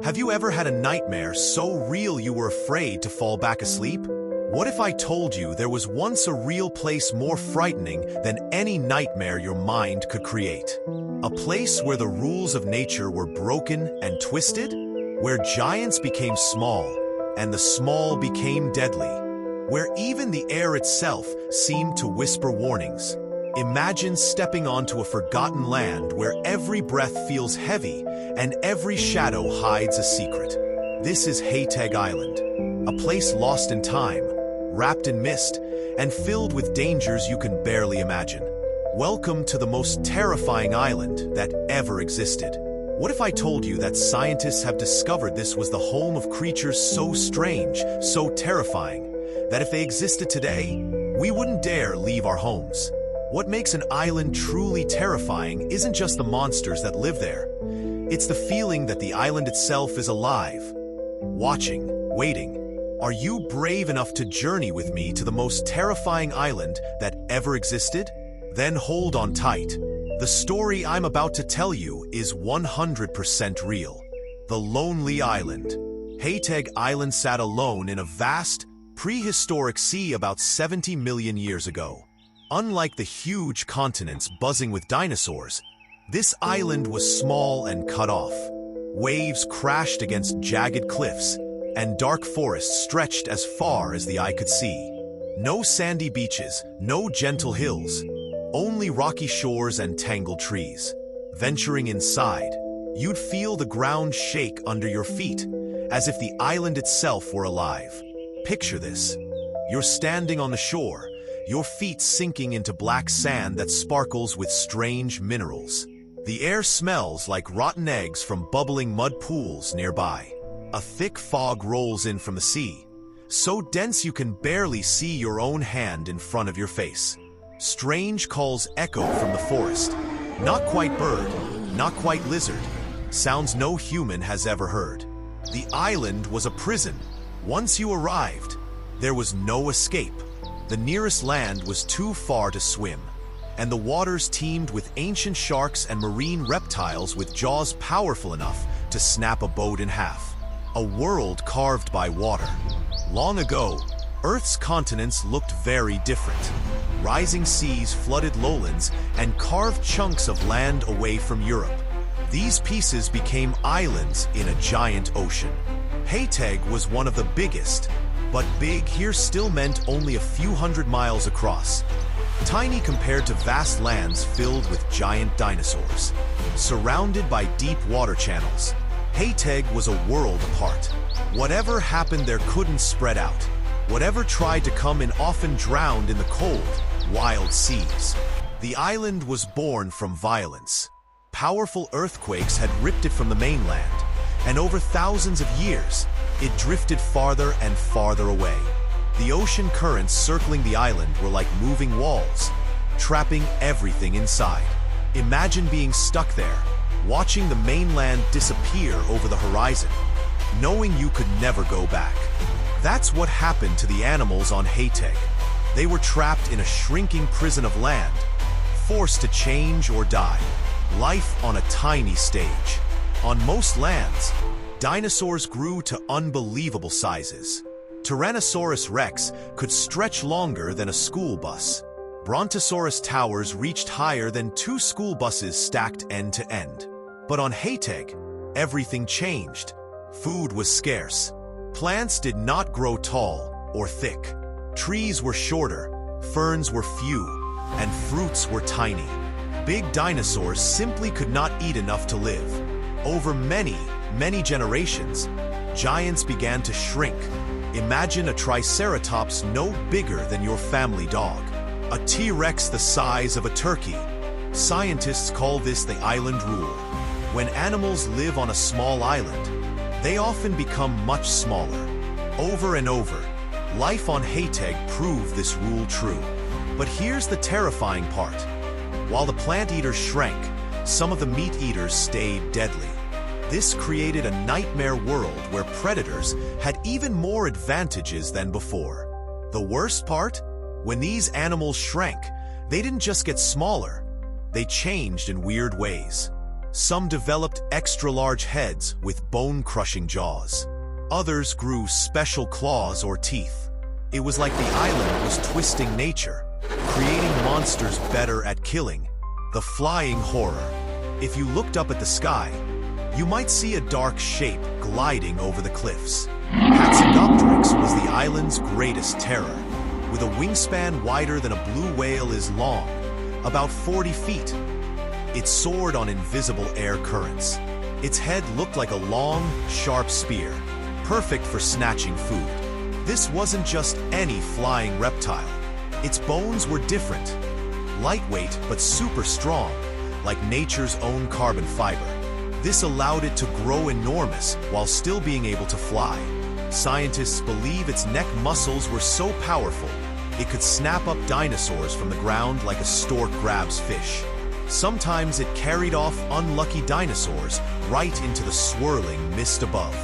Have you ever had a nightmare so real you were afraid to fall back asleep? What if I told you there was once a real place more frightening than any nightmare your mind could create? A place where the rules of nature were broken and twisted? Where giants became small, and the small became deadly? Where even the air itself seemed to whisper warnings? Imagine stepping onto a forgotten land where every breath feels heavy and every shadow hides a secret. This is Hațeg Island, a place lost in time, wrapped in mist, and filled with dangers you can barely imagine. Welcome to the most terrifying island that ever existed. What if I told you that scientists have discovered this was the home of creatures so strange, so terrifying, that if they existed today, we wouldn't dare leave our homes? What makes an island truly terrifying isn't just the monsters that live there. It's the feeling that the island itself is alive, watching, waiting. Are you brave enough to journey with me to the most terrifying island that ever existed? Then hold on tight. The story I'm about to tell you is 100% real. The Lonely Island. Hațeg Island sat alone in a vast, prehistoric sea about 70 million years ago. Unlike the huge continents buzzing with dinosaurs, this island was small and cut off. Waves crashed against jagged cliffs, and dark forests stretched as far as the eye could see. No sandy beaches, no gentle hills, only rocky shores and tangled trees. Venturing inside, you'd feel the ground shake under your feet, as if the island itself were alive. Picture this. You're standing on the shore, your feet sinking into black sand that sparkles with strange minerals. The air smells like rotten eggs from bubbling mud pools nearby. A thick fog rolls in from the sea, so dense you can barely see your own hand in front of your face. Strange calls echo from the forest. Not quite bird, not quite lizard. Sounds no human has ever heard. The island was a prison. Once you arrived, there was no escape. The nearest land was too far to swim, and the waters teemed with ancient sharks and marine reptiles with jaws powerful enough to snap a boat in half. A world carved by water. Long ago, Earth's continents looked very different. Rising seas flooded lowlands and carved chunks of land away from Europe. These pieces became islands in a giant ocean. Hațeg was one of the biggest, but big here still meant only a few hundred miles across. Tiny compared to vast lands filled with giant dinosaurs. Surrounded by deep water channels, Hațeg was a world apart. Whatever happened there couldn't spread out. Whatever tried to come in often drowned in the cold, wild seas. The island was born from violence. Powerful earthquakes had ripped it from the mainland, and over thousands of years, it drifted farther and farther away. The ocean currents circling the island were like moving walls, trapping everything inside. Imagine being stuck there, watching the mainland disappear over the horizon, knowing you could never go back. That's what happened to the animals on Hațeg. They were trapped in a shrinking prison of land, forced to change or die. Life on a tiny stage. On most lands, dinosaurs grew to unbelievable sizes. Tyrannosaurus rex could stretch longer than a school bus. Brontosaurus towers reached higher than 2 school buses stacked end to end. But on Hațeg, everything changed. Food was scarce. Plants did not grow tall or thick. Trees were shorter, ferns were few, and fruits were tiny. Big dinosaurs simply could not eat enough to live. Over many generations, giants began to shrink. Imagine a triceratops no bigger than your family dog. A T-Rex the size of a turkey. Scientists call this the island rule. When animals live on a small island, they often become much smaller. Over and over, life on Hațeg proved this rule true. But here's the terrifying part. While the plant eaters shrank, some of the meat eaters stayed deadly. This created a nightmare world where predators had even more advantages than before. The worst part? When these animals shrank, they didn't just get smaller, they changed in weird ways. Some developed extra-large heads with bone-crushing jaws. Others grew special claws or teeth. It was like the island was twisting nature, creating monsters better at killing. The flying horror. If you looked up at the sky, you might see a dark shape gliding over the cliffs. Hatzegopteryx was the island's greatest terror. With a wingspan wider than a blue whale is long, about 40 feet. It soared on invisible air currents. Its head looked like a long, sharp spear, perfect for snatching food. This wasn't just any flying reptile. Its bones were different. Lightweight but super strong, like nature's own carbon fiber. This allowed it to grow enormous while still being able to fly. Scientists believe its neck muscles were so powerful, it could snap up dinosaurs from the ground like a stork grabs fish. Sometimes it carried off unlucky dinosaurs right into the swirling mist above.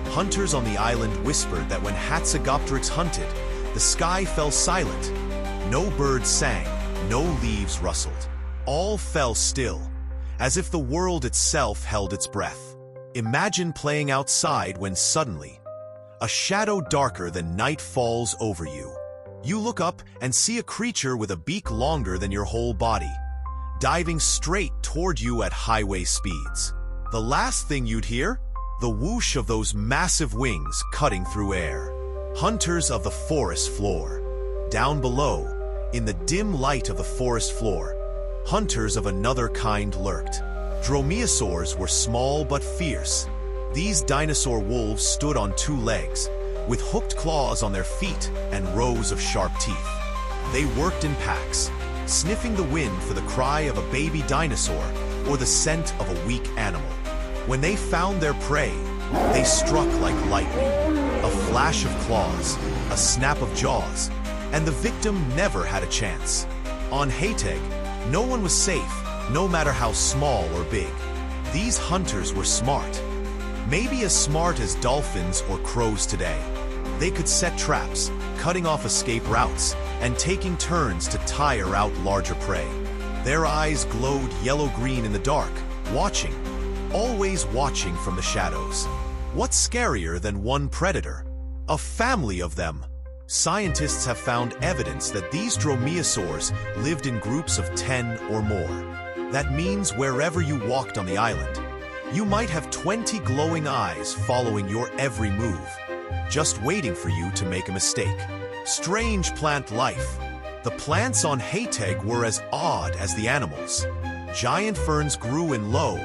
Hunters on the island whispered that when Hatzegopteryx hunted, the sky fell silent. No birds sang, no leaves rustled. All fell still, as if the world itself held its breath. Imagine playing outside when suddenly, a shadow darker than night falls over you. You look up and see a creature with a beak longer than your whole body, diving straight toward you at highway speeds. The last thing you'd hear? The whoosh of those massive wings cutting through air. Hunters of the forest floor. Down below, in the dim light of the forest floor, hunters of another kind lurked. Dromaeosaurs were small but fierce. These dinosaur wolves stood on two legs, with hooked claws on their feet and rows of sharp teeth. They worked in packs, sniffing the wind for the cry of a baby dinosaur or the scent of a weak animal. When they found their prey, they struck like lightning. A flash of claws, a snap of jaws, and the victim never had a chance. On Hațeg, no one was safe, no matter how small or big. These hunters were smart. Maybe as smart as dolphins or crows today. They could set traps, cutting off escape routes, and taking turns to tire out larger prey. Their eyes glowed yellow-green in the dark, watching, always watching from the shadows. What's scarier than one predator? A family of them. Scientists have found evidence that these dromaeosaurs lived in groups of 10 or more. That means wherever you walked on the island, you might have 20 glowing eyes following your every move, just waiting for you to make a mistake. Strange plant life. The plants on Hațeg were as odd as the animals. Giant ferns grew in low,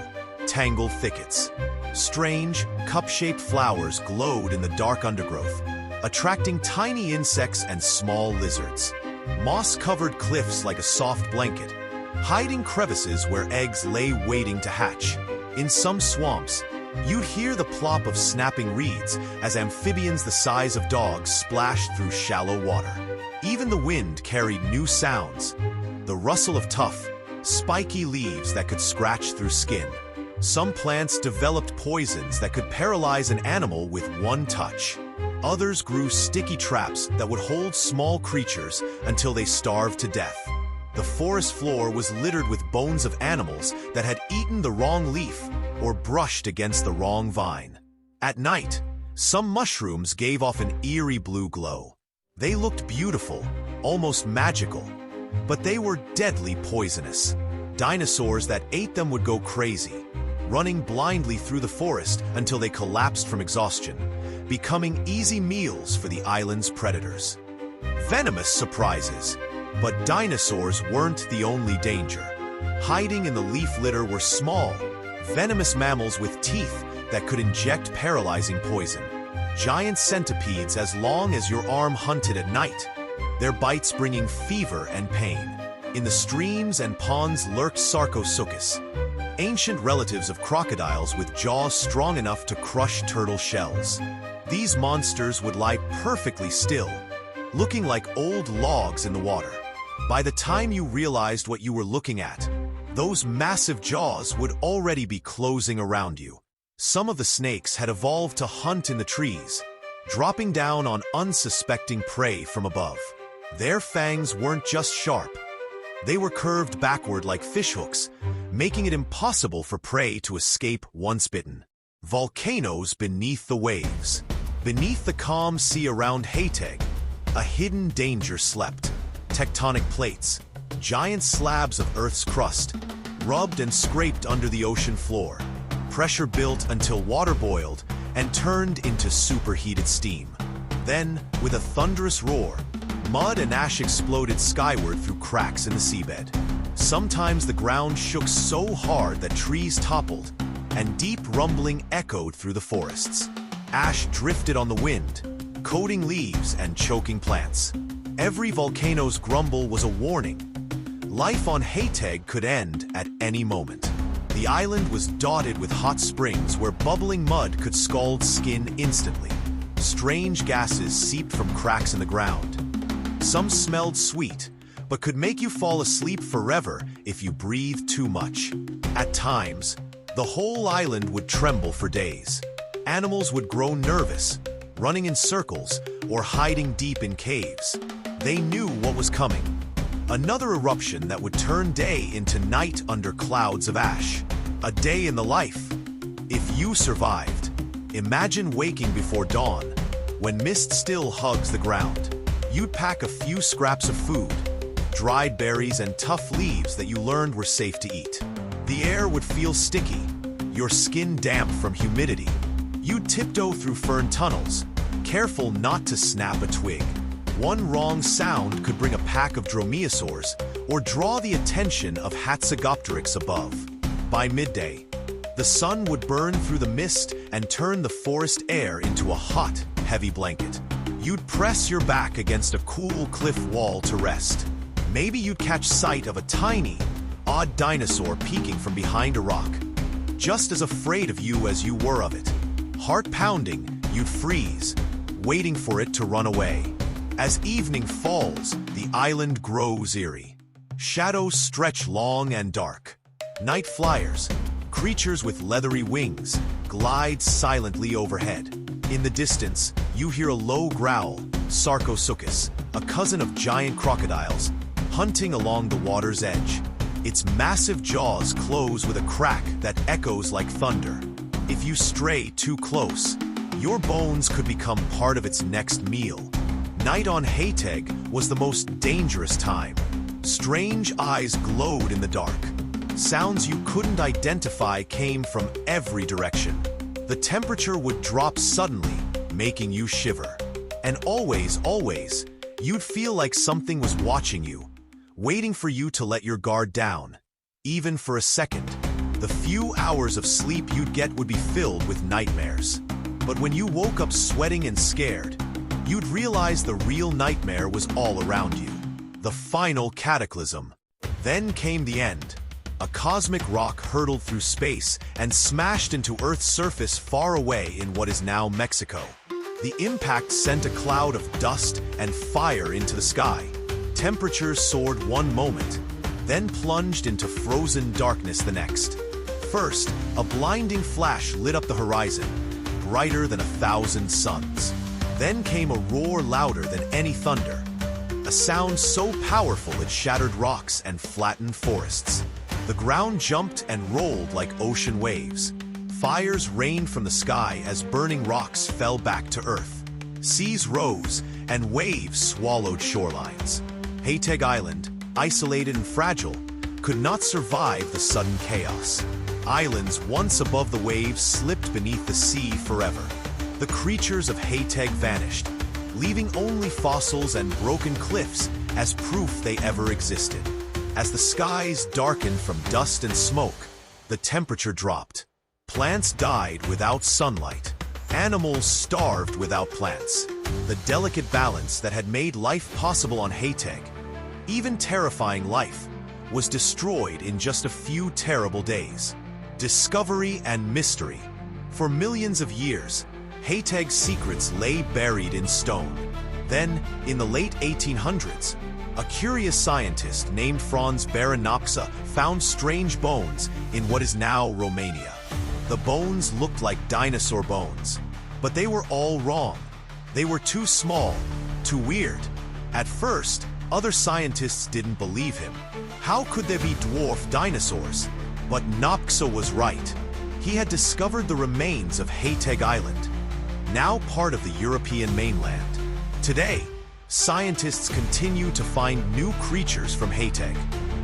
tangled thickets. Strange, cup-shaped flowers glowed in the dark undergrowth, attracting tiny insects and small lizards. Moss covered cliffs like a soft blanket, hiding crevices where eggs lay waiting to hatch. In some swamps, you'd hear the plop of snapping reeds as amphibians the size of dogs splashed through shallow water. Even the wind carried new sounds. The rustle of tough, spiky leaves that could scratch through skin. Some plants developed poisons that could paralyze an animal with one touch. Others grew sticky traps that would hold small creatures until they starved to death. The forest floor was littered with bones of animals that had eaten the wrong leaf or brushed against the wrong vine. At night, some mushrooms gave off an eerie blue glow. They looked beautiful, almost magical, but they were deadly poisonous. Dinosaurs that ate them would go crazy, running blindly through the forest until they collapsed from exhaustion, becoming easy meals for the island's predators. Venomous surprises. But dinosaurs weren't the only danger. Hiding in the leaf litter were small, venomous mammals with teeth that could inject paralyzing poison. Giant centipedes as long as your arm hunted at night, their bites bringing fever and pain. In the streams and ponds lurked Sarcosuchus, ancient relatives of crocodiles with jaws strong enough to crush turtle shells. These monsters would lie perfectly still, looking like old logs in the water. By the time you realized what you were looking at, those massive jaws would already be closing around you. Some of the snakes had evolved to hunt in the trees, dropping down on unsuspecting prey from above. Their fangs weren't just sharp. They were curved backward like fishhooks, making it impossible for prey to escape once bitten. Volcanoes beneath the waves. Beneath the calm sea around Hațeg, a hidden danger slept. Tectonic plates, giant slabs of Earth's crust, rubbed and scraped under the ocean floor. Pressure built until water boiled and turned into superheated steam. Then, with a thunderous roar, mud and ash exploded skyward through cracks in the seabed. Sometimes the ground shook so hard that trees toppled, and deep rumbling echoed through the forests. Ash drifted on the wind, coating leaves and choking plants. Every volcano's grumble was a warning. Life on Hațeg could end at any moment. The island was dotted with hot springs where bubbling mud could scald skin instantly. Strange gases seeped from cracks in the ground. Some smelled sweet, but could make you fall asleep forever if you breathed too much. At times, the whole island would tremble for days. Animals would grow nervous, running in circles or hiding deep in caves. They knew what was coming. Another eruption that would turn day into night under clouds of ash. A day in the life. If you survived, imagine waking before dawn, when mist still hugs the ground. You'd pack a few scraps of food, dried berries and tough leaves that you learned were safe to eat. The air would feel sticky, your skin damp from humidity. You'd tiptoe through fern tunnels, careful not to snap a twig. One wrong sound could bring a pack of dromaeosaurs or draw the attention of Hatzegopteryx above. By midday, the sun would burn through the mist and turn the forest air into a hot, heavy blanket. You'd press your back against a cool cliff wall to rest. Maybe you'd catch sight of a tiny, odd dinosaur peeking from behind a rock, just as afraid of you as you were of it. Heart pounding, you'd freeze, waiting for it to run away. As evening falls, the island grows eerie. Shadows stretch long and dark. Night flyers, creatures with leathery wings, glide silently overhead. In the distance, you hear a low growl, Sarcosuchus, a cousin of giant crocodiles, hunting along the water's edge. Its massive jaws close with a crack that echoes like thunder. If you stray too close, your bones could become part of its next meal. Night on Hațeg was the most dangerous time. Strange eyes glowed in the dark. Sounds you couldn't identify came from every direction. The temperature would drop suddenly, making you shiver. And always, you'd feel like something was watching you, waiting for you to let your guard down. Even for a second, the few hours of sleep you'd get would be filled with nightmares. But when you woke up sweating and scared, you'd realize the real nightmare was all around you. The final cataclysm. Then came the end. A cosmic rock hurtled through space and smashed into Earth's surface far away in what is now Mexico. The impact sent a cloud of dust and fire into the sky. Temperatures soared one moment, then plunged into frozen darkness the next. First, a blinding flash lit up the horizon, brighter than 1,000 suns. Then came a roar louder than any thunder, a sound so powerful it shattered rocks and flattened forests. The ground jumped and rolled like ocean waves. Fires rained from the sky as burning rocks fell back to Earth. Seas rose and waves swallowed shorelines. Hațeg Island, isolated and fragile, could not survive the sudden chaos. Islands once above the waves slipped beneath the sea forever. The creatures of Hațeg vanished, leaving only fossils and broken cliffs as proof they ever existed. As the skies darkened from dust and smoke, the temperature dropped. Plants died without sunlight. Animals starved without plants. The delicate balance that had made life possible on Hațeg, even terrifying life, was destroyed in just a few terrible days. Discovery and mystery. For millions of years, Hațeg's secrets lay buried in stone. Then, in the late 1800s, a curious scientist named Franz Baranopsa found strange bones in what is now Romania. The bones looked like dinosaur bones, but they were all wrong. They were too small, too weird. At first, Other scientists didn't believe him. How could there be dwarf dinosaurs? But Nopcsa was right. He had discovered the remains of Hațeg Island, now part of the European mainland. Today, scientists continue to find new creatures from Hațeg.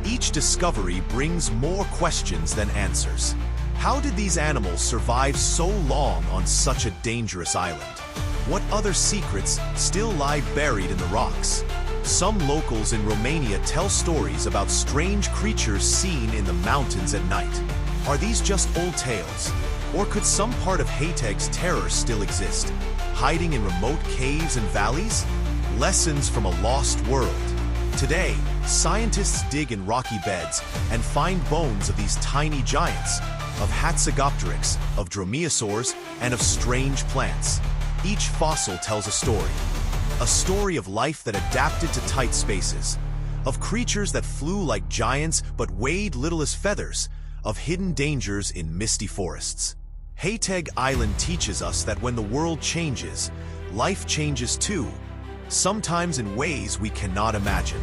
Each discovery brings more questions than answers. How did these animals survive so long on such a dangerous island? What other secrets still lie buried in the rocks? Some locals in Romania tell stories about strange creatures seen in the mountains at night. Are these just old tales? Or could some part of Hațeg's terror still exist, hiding in remote caves and valleys? Lessons from a lost world. Today, scientists dig in rocky beds and find bones of these tiny giants, of Hatzegopteryx, of dromaeosaurs, and of strange plants. Each fossil tells a story of life that adapted to tight spaces, of creatures that flew like giants but weighed little as feathers, of hidden dangers in misty forests. Hațeg Island teaches us that when the world changes, life changes too, sometimes in ways we cannot imagine.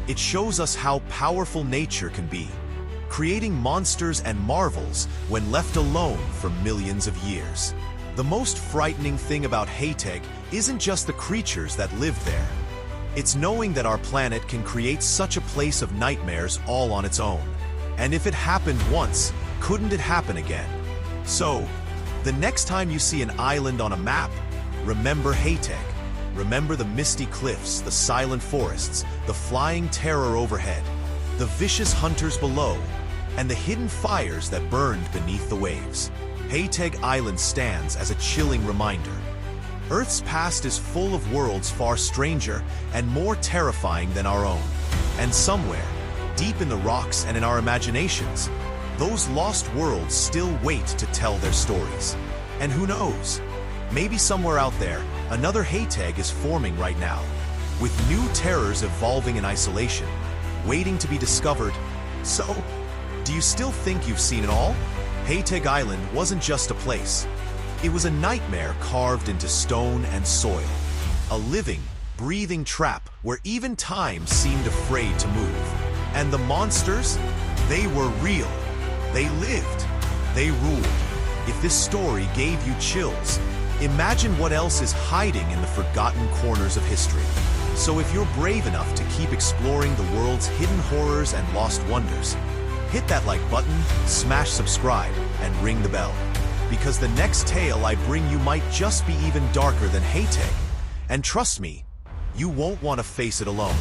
It shows us how powerful nature can be, creating monsters and marvels when left alone for millions of years. The most frightening thing about Hațeg isn't just the creatures that live there. It's knowing that our planet can create such a place of nightmares all on its own. And if it happened once, couldn't it happen again? So, the next time you see an island on a map, remember Hațeg. Remember the misty cliffs, the silent forests, the flying terror overhead, the vicious hunters below, and the hidden fires that burned beneath the waves. Hațeg Island stands as a chilling reminder. Earth's past is full of worlds far stranger and more terrifying than our own. And somewhere, deep in the rocks and in our imaginations, those lost worlds still wait to tell their stories. And who knows? Maybe somewhere out there, another Hațeg is forming right now, with new terrors evolving in isolation, waiting to be discovered. So, do you still think you've seen it all? Hațeg Island wasn't just a place. It was a nightmare carved into stone and soil. A living, breathing trap where even time seemed afraid to move. And the monsters? They were real. They lived. They ruled. If this story gave you chills, imagine what else is hiding in the forgotten corners of history. So if you're brave enough to keep exploring the world's hidden horrors and lost wonders, hit that like button, smash subscribe, and ring the bell. Because the next tale I bring you might just be even darker than Hațeg. And trust me, you won't want to face it alone.